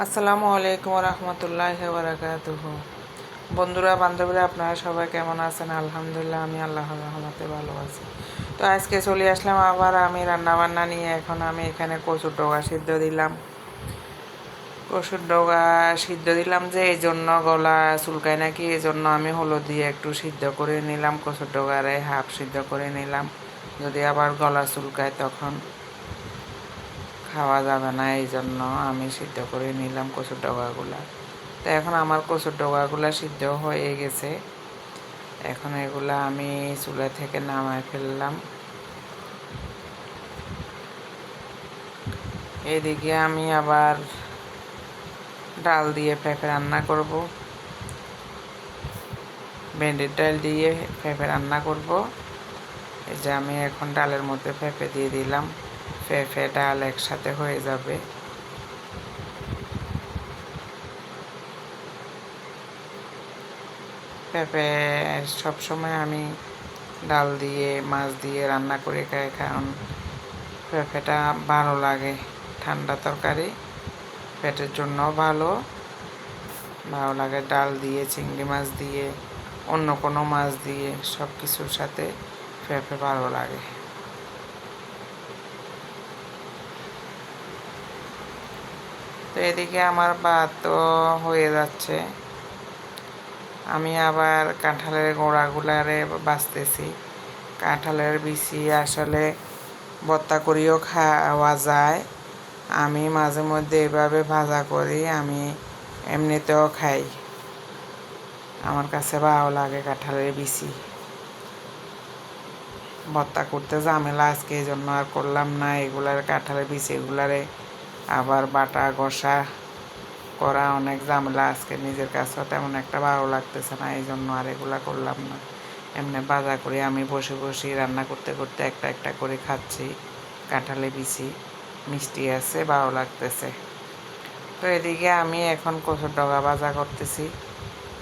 আসসালামু আলাইকুম রহমতুল্লাহি বারাকাতুহু। বন্ধুরা বান্ধবীরা আপনারা সবাই কেমন আছেন? আলহামদুলিল্লাহ আমি আল্লাহর রহমতে ভালো আছি। তো আজকে চলে আসলাম আবার আমি রান্নাবান্না নিয়ে। এখন আমি এখানে কচুর ডগা সিদ্ধ দিলাম। কচুর ডগা সিদ্ধ দিলাম যে এই জন্য গলা চুলকায় নাকি, এই জন্য আমি হলুদ দিয়ে একটু সিদ্ধ করে নিলাম। কচুর ডগারে হাফ সিদ্ধ করে নিলাম, যদি আবার গলা চুলকায় তখন খাওয়া যাবে না, এই জন্য আমি সিদ্ধ করে নিলাম কচুর ডগাগুলা। তো এখন আমার কচুর ডগাগুলা সিদ্ধ হয়ে গেছে। এখন এগুলা আমি চুলা থেকে নামায় ফেললাম। এদিকে আমি আবার ডাল দিয়ে পেঁপে রান্না করব, ভেন্ডির ডাল দিয়ে পেঁপে রান্না করব। এই যে আমি এখন ডালের মধ্যে পেঁপে দিয়ে দিলাম, পেঁপে ডাল একসাথে হয়ে যাবে। পেঁপে সবসময় আমি ডাল দিয়ে মাছ দিয়ে রান্না করে খাই, কারণ পেঁপেটা ভালো লাগে, ঠান্ডা তরকারি, পেটের জন্য ভালো লাগে। ডাল দিয়ে, চিংড়ি মাছ দিয়ে, অন্য কোনো মাছ দিয়ে, সব কিছুর সাথে পেঁপে ভালো লাগে। তো এদিকে আমার ভাত তো হয়ে যাচ্ছে। আমি আবার কাঁঠালের গোড়াগুলারে বাছতেছি। কাঁঠালের বিচি আসলে ভর্তা করেও খাওয়া যায়। আমি মাঝে মধ্যে এভাবে ভাজা করি, আমি এমনিতেও খাই। আমার কাছে ভালো লাগে কাঁঠালের বিচি। ভর্তা করতে ঝামেলা, আজকে এই জন্য আর করলাম না। এগুলার কাঁঠালের বিচি এগুলারে আবার বাটা ঘষা করা অনেক ঝামেলা, আজকে নিজের কাছেও তেমন একটা ভালো লাগতেছে না, এই জন্য আর এগুলা করলাম না। এমনি ভাজা করে আমি বসে বসে রান্না করতে করতে একটা একটা করে খাচ্ছি। কাঁঠালে বিচি মিষ্টি আছে, ভালো লাগতেছে। তো এদিকে আমি এখন কচুর ডগা ভাজা করতেছি।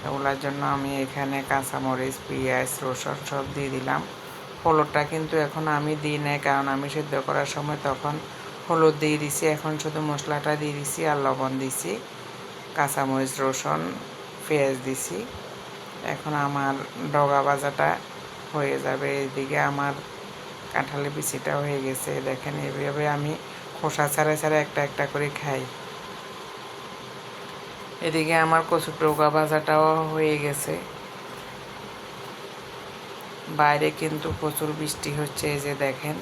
এগুলোর জন্য আমি এখানে কাঁচামরিচ, পেঁয়াজ, রসুন সব দিয়ে দিলাম। হলুদটা কিন্তু এখন আমি দিই নাই, কারণ আমি সিদ্ধ করার সময় তখন হলুদ দিয়ে দিছি। এখন শুধু মশলাটা দিয়ে দিছি আর লবণ দিছি, কাঁচামরিচ, রসুন, পেঁয়াজ দিছি। এখন আমার ডগা ভাজাটা হয়ে যাবে। এদিকে আমার কাঁঠালের বিচিটা হয়ে গেছে। দেখেন এইভাবে আমি খোসা ছাড়া ছাড়া একটা একটা করে খাই। এদিকে আমার কচুর ডগা ভাজাটাও হয়ে গেছে। বাইরে কিন্তু প্রচুর বৃষ্টি হচ্ছে, এই যে দেখেন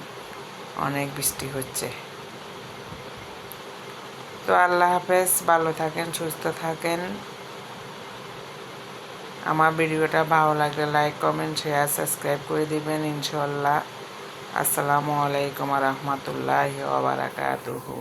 অনেক বৃষ্টি হচ্ছে। তো আল্লাহ হাফেজ, ভালো থাকেন, সুস্থ থাকেন। আমার ভিডিওটা ভালো লাগলে লাইক, কমেন্ট, শেয়ার, সাবস্ক্রাইব করে দিবেন ইনশাল্লাহ। আসসালামু আলাইকুম রহমতুল্লাহি ওয়া বারাকাতুহু।